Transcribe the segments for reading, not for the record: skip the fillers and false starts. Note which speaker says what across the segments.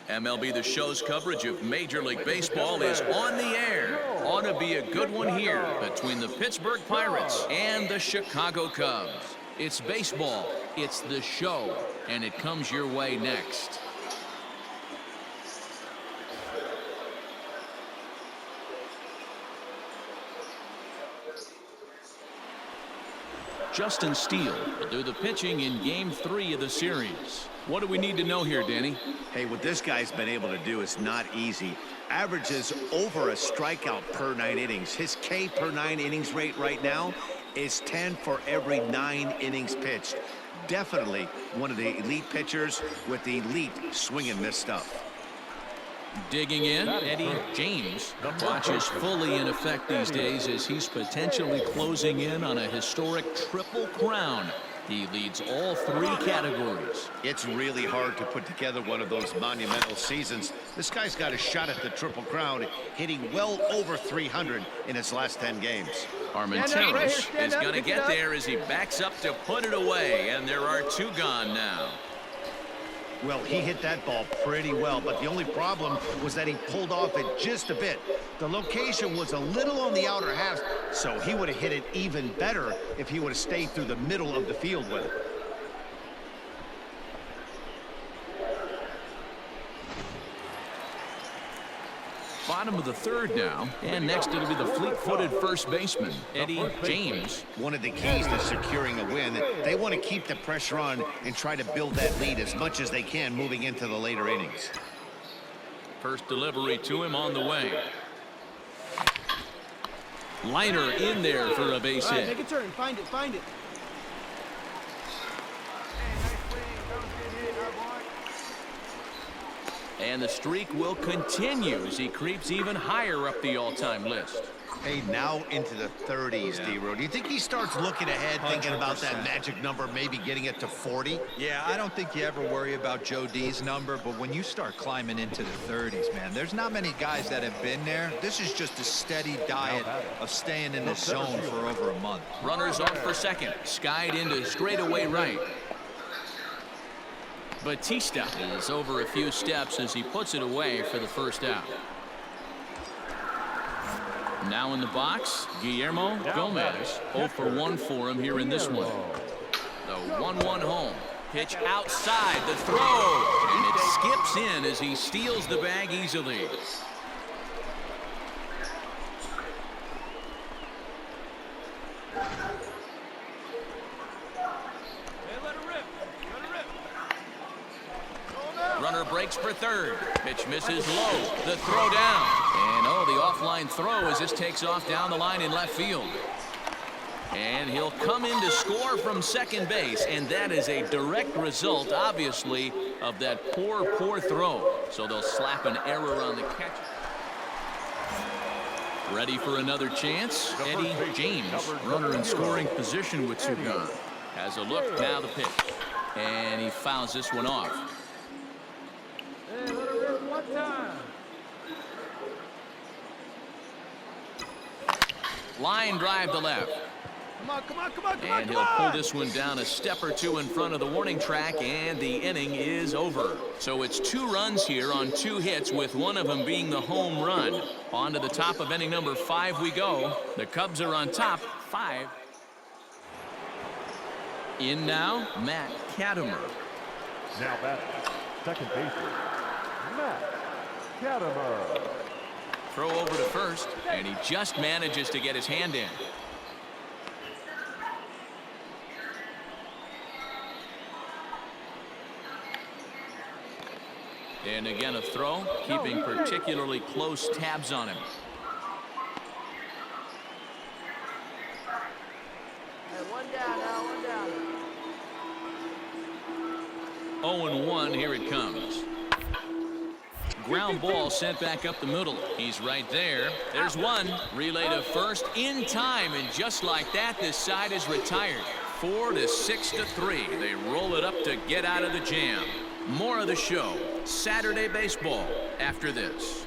Speaker 1: MLB The Show's coverage of Major League Baseball is on the air. Ought to be a good one here between the Pittsburgh Pirates and the Chicago Cubs. It's baseball, it's The Show, and it comes your way next. Justin Steele will do the pitching in Game 3 of the series. What do we need to know here, Danny?
Speaker 2: Hey, what this guy's been able to do is not easy. Averages over a strikeout per 9 innings. His K per 9 innings rate right now is 10 for every 9 innings pitched. Definitely one of the elite pitchers with the elite swing and miss stuff.
Speaker 1: Digging in, Eddie James watches fully in effect these days as he's potentially closing in on a historic triple crown. He leads all 3 categories.
Speaker 2: It's really hard to put together one of those monumental seasons. This guy's got a shot at the triple crown, hitting well over 300 in his last 10 games.
Speaker 1: Armenteros is going to get there as he backs up to put it away, and there are 2 gone now.
Speaker 2: Well, he hit that ball pretty well, but the only problem was that he pulled off it just a bit. The location was a little on the outer half, so he would have hit it even better if he would have stayed through the middle of the field with it.
Speaker 1: Bottom of the 3rd now, and next it'll be the fleet-footed first baseman, Eddie James.
Speaker 2: One of the keys to securing a win, they want to keep the pressure on and try to build that lead as much as they can moving into the later innings.
Speaker 1: First delivery to him on the way. Liner in there for a base hit.
Speaker 3: Make a turn, find it.
Speaker 1: And the streak will continue as he creeps even higher up the all-time list.
Speaker 2: Hey, now into the 30s, D-Row. Do you think he starts looking ahead, thinking about that magic number, maybe getting it to 40?
Speaker 4: Yeah, I don't think you ever worry about Joe D's number, but when you start climbing into the 30s, man, there's not many guys that have been there. This is just a steady diet of staying in this zone for over a month.
Speaker 1: Runners off for second. Skied into straightaway right. Batista is over a few steps as he puts it away for the first out. Now in the box, Guillermo Gomez. 0 for 1 for him here in this one. The 1-1 home. Pitch outside the throw. And it skips in as he steals the bag easily. Runner breaks for third. Pitch misses low. The throw down. And the offline throw as this takes off down the line in left field. And he'll come in to score from second base. And that is a direct result, obviously, of that poor throw. So they'll slap an error on the catch. Ready for another chance. Eddie James, runner in scoring position with 2 gone. Has a look, now the pitch. And he fouls this one off. Line drive to left.
Speaker 3: Come on.
Speaker 1: And he'll pull this one down a step or 2 in front of the warning track, and the inning is over. So it's 2 runs here on 2 hits, with one of them being the home run. On to the top of inning number 5 we go. The Cubs are on top, 5. In now, Matt Katimer.
Speaker 5: Now batting, second baseman, Matt Katimer.
Speaker 1: Throw over to first, and he just manages to get his hand in. And again a throw, keeping particularly close tabs on him.
Speaker 3: One down now,
Speaker 1: 0-1, here it comes. Ground ball sent back up the middle. He's right there. There's one. Relay to first in time, and just like that, this side is retired. 4 to 6 to 3. They roll it up to get out of the jam. More of the show. Saturday baseball after this.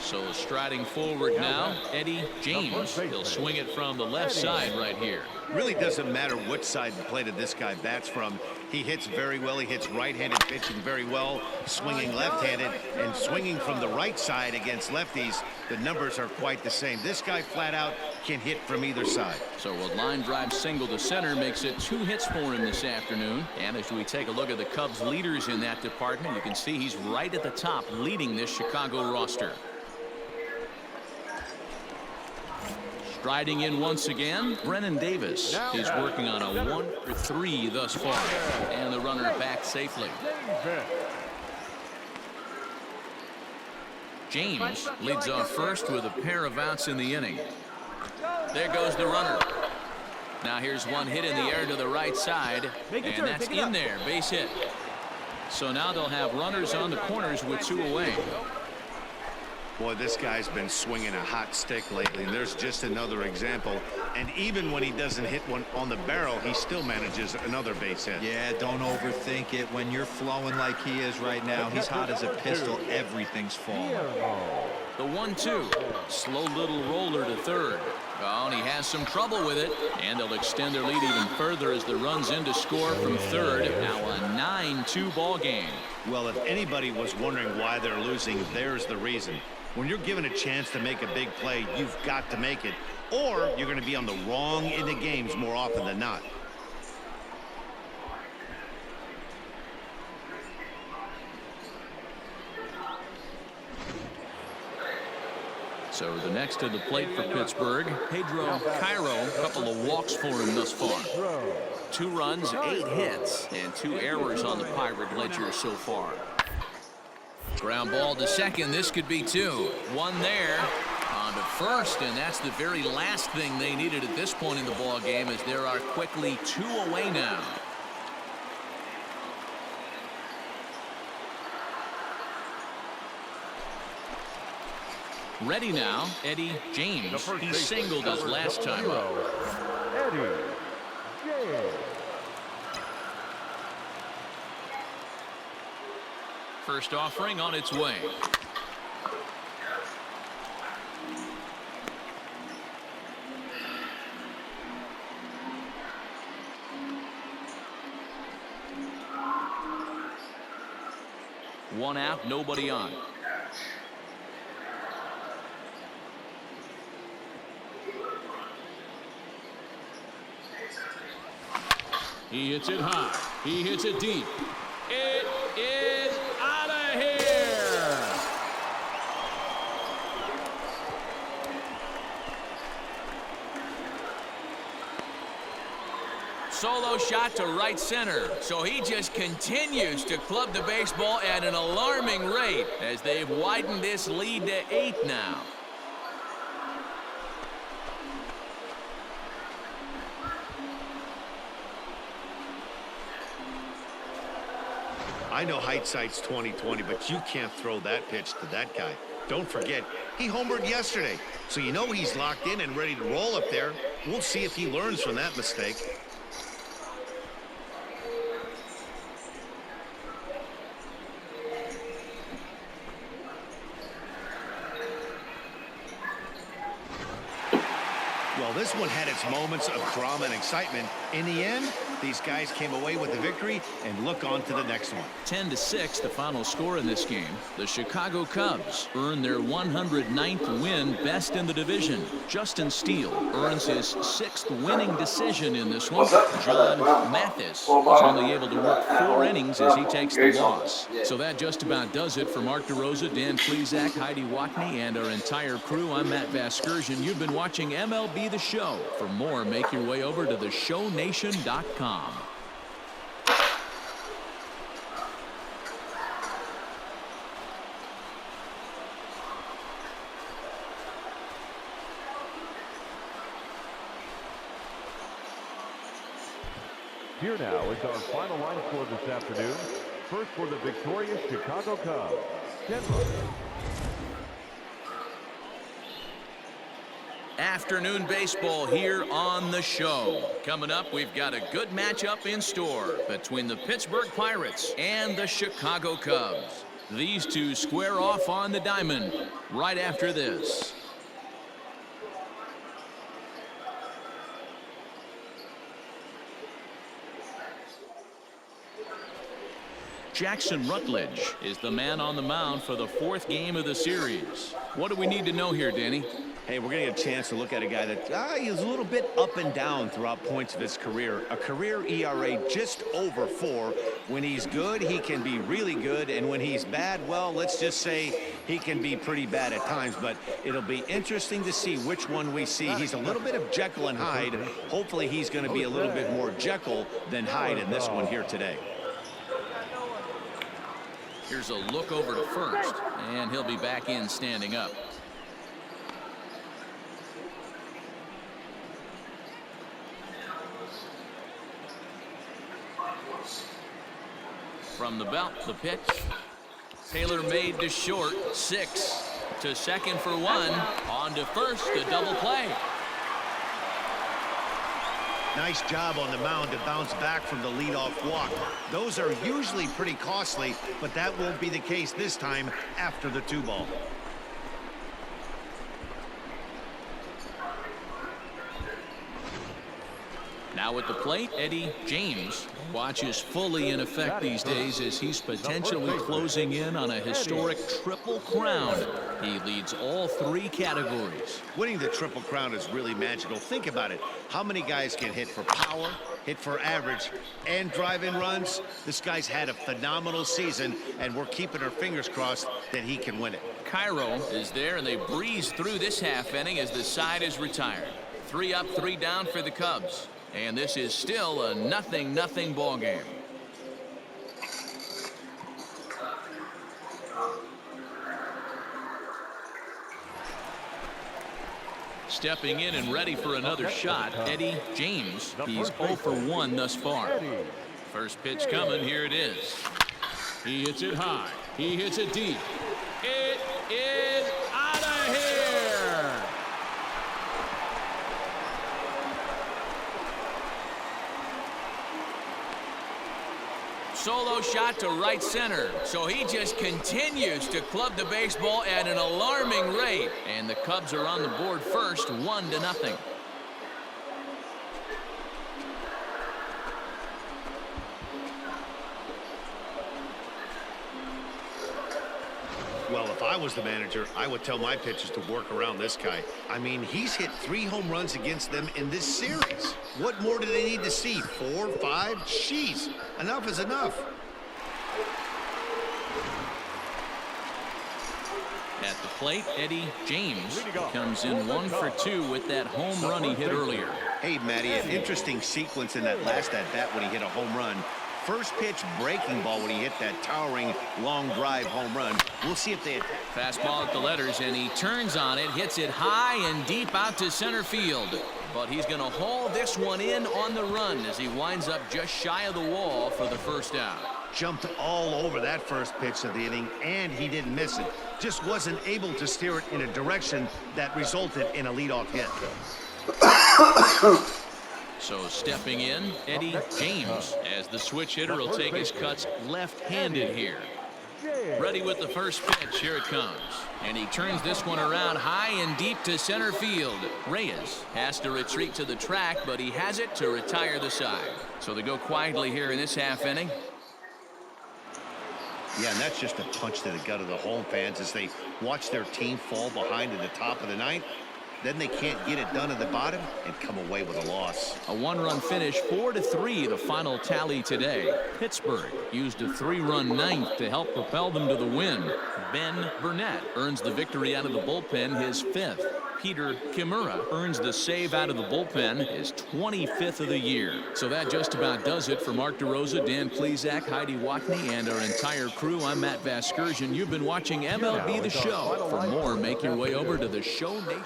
Speaker 1: So striding forward now, Eddie James. He'll swing it from the left side right here.
Speaker 2: Really doesn't matter which side of the plate this guy bats from. He hits very well. He hits right-handed pitching very well, swinging left-handed, and swinging from the right side against lefties. The numbers are quite the same. This guy flat out can hit from either side.
Speaker 1: So a line drive single to center makes it 2 hits for him this afternoon. And as we take a look at the Cubs leaders in that department, you can see he's right at the top leading this Chicago roster. Striding in once again, Brennan Davis is working on a 1 for 3 thus far. And the runner back safely. James leads off first with a pair of outs in the inning. There goes the runner. Now here's one hit in the air to the right side, and that's in there, base hit. So now they'll have runners on the corners with 2 away.
Speaker 2: Boy, this guy's been swinging a hot stick lately. There's just another example. And even when he doesn't hit one on the barrel, he still manages another base hit.
Speaker 4: Yeah, don't overthink it. When you're flowing like he is right now, he's hot as a pistol. Everything's falling.
Speaker 1: The 1-2. Slow little roller to third. Oh, and he has some trouble with it. And they'll extend their lead even further as the runs in to score from third. Now a 9-2 ball game.
Speaker 2: Well, if anybody was wondering why they're losing, there's the reason. When you're given a chance to make a big play, you've got to make it, or you're going to be on the wrong end of games more often than not.
Speaker 1: So the next to the plate for Pittsburgh, Pedro Cairo. A couple of walks for him thus far. 2 runs, 8 hits, and 2 errors on the Pirate ledger so far. Ground ball to second. This could be 2. 1 there. On to first, and that's the very last thing they needed at this point in the ball game, as there are quickly 2 away now. Ready now, Eddie James. He singled his last time up.
Speaker 5: Eddie James.
Speaker 1: First offering on its way. One out, nobody on. He hits it high. He hits it deep. It is out of here. Solo shot to right center. So he just continues to club the baseball at an alarming rate as they've widened this lead to 8 now.
Speaker 2: I know hindsight's 20/20, but you can't throw that pitch to that guy. Don't forget, he homered yesterday, so you know he's locked in and ready to roll up there. We'll see if he learns from that mistake. Well, this one had its moments of drama and excitement. In the end, these guys came away with the victory, and look on to the next one.
Speaker 1: 10-6, the final score in this game. The Chicago Cubs earn their 109th win, best in the division. Justin Steele earns his 6th winning decision in this one. John Mathis was only able to work 4 innings as he takes the loss. So that just about does it for Mark DeRosa, Dan Plesac, Heidi Watney, and our entire crew. I'm Matt Vasgersian. You've been watching MLB The Show. For more, make your way over to theshownation.com.
Speaker 5: Here now is our final line score this afternoon. First for the victorious Chicago Cubs, Ken Rook.
Speaker 1: Afternoon baseball here on the show. Coming up, we've got a good matchup in store between the Pittsburgh Pirates and the Chicago Cubs. These two square off on the diamond right after this. Jackson Rutledge is the man on the mound for the 4th game of the series. What do we need to know here, Danny?
Speaker 2: Hey, we're going to get a chance to look at a guy that he's a little bit up and down throughout points of his career. A career ERA just over 4. When he's good, he can be really good. And when he's bad, well, let's just say he can be pretty bad at times. But it'll be interesting to see which one we see. He's a little bit of Jekyll and Hyde. Hopefully he's going to be a little bit more Jekyll than Hyde in this one here today.
Speaker 1: Here's a look over to first, and he'll be back in standing up. From the belt, the pitch. Taylor made to short, 6. To second for 1. On to first, a double play.
Speaker 2: Nice job on the mound to bounce back from the leadoff walk. Those are usually pretty costly, but that won't be the case this time after the 2-ball.
Speaker 1: Now at the plate, Eddie James. Watch is fully in effect these days as he's potentially closing in on a historic triple crown. He leads all 3 categories.
Speaker 2: Winning the Triple Crown is really magical. Think about it. How many guys can hit for power, hit for average, and drive in runs? This guy's had a phenomenal season, and we're keeping our fingers crossed that he can win it.
Speaker 1: Cairo is there, and they breeze through this half inning as the side is retired. 3 up, 3 down for the Cubs. And this is still a 0-0 ball game. Stepping in and ready for another shot, Eddie James. He's 0 for 1 thus far. First pitch coming. Here it is. He hits it high. He hits it deep. It is out of here. Solo shot to right center. So he just continues to club the baseball at an alarming rate. And the Cubs are on the board first, 1-0.
Speaker 2: Well, if I was the manager, I would tell my pitchers to work around this guy. I mean, he's hit 3 home runs against them in this series. What more do they need to see? 4, 5? Jeez, enough is enough.
Speaker 1: At the plate, Eddie James comes in 1 for 2 with that home run he hit earlier.
Speaker 2: Hey, Matty, an interesting sequence in that last at-bat when he hit a home run. First pitch breaking ball when he hit that towering long drive home run. We'll see if they attack.
Speaker 1: Fastball at the letters, and he turns on it, hits it high and deep out to center field. But he's going to haul this one in on the run as he winds up just shy of the wall for the first out.
Speaker 2: Jumped all over that first pitch of the inning, and he didn't miss it. Just wasn't able to steer it in a direction that resulted in a leadoff hit.
Speaker 1: So stepping in, Eddie James, as the switch hitter will take his cuts left-handed here. Ready with the first pitch. Here it comes. And he turns this one around high and deep to center field. Reyes has to retreat to the track, but he has it to retire the side. So they go quietly here in this half inning.
Speaker 2: Yeah, and that's just a punch to the gut of the home fans as they watch their team fall behind in the top of the ninth. Then they can't get it done at the bottom and come away with a loss.
Speaker 1: A 1-run finish, 4-3, the final tally today. Pittsburgh used a 3-run ninth to help propel them to the win. Ben Burnett earns the victory out of the bullpen, his 5th. Peter Kimura earns the save out of the bullpen, his 25th of the year. So that just about does it for Mark DeRosa, Dan Plesac, Heidi Watney, and our entire crew. I'm Matt Vasgersian. You've been watching MLB The Show. For more, make your way over to the Show Nation.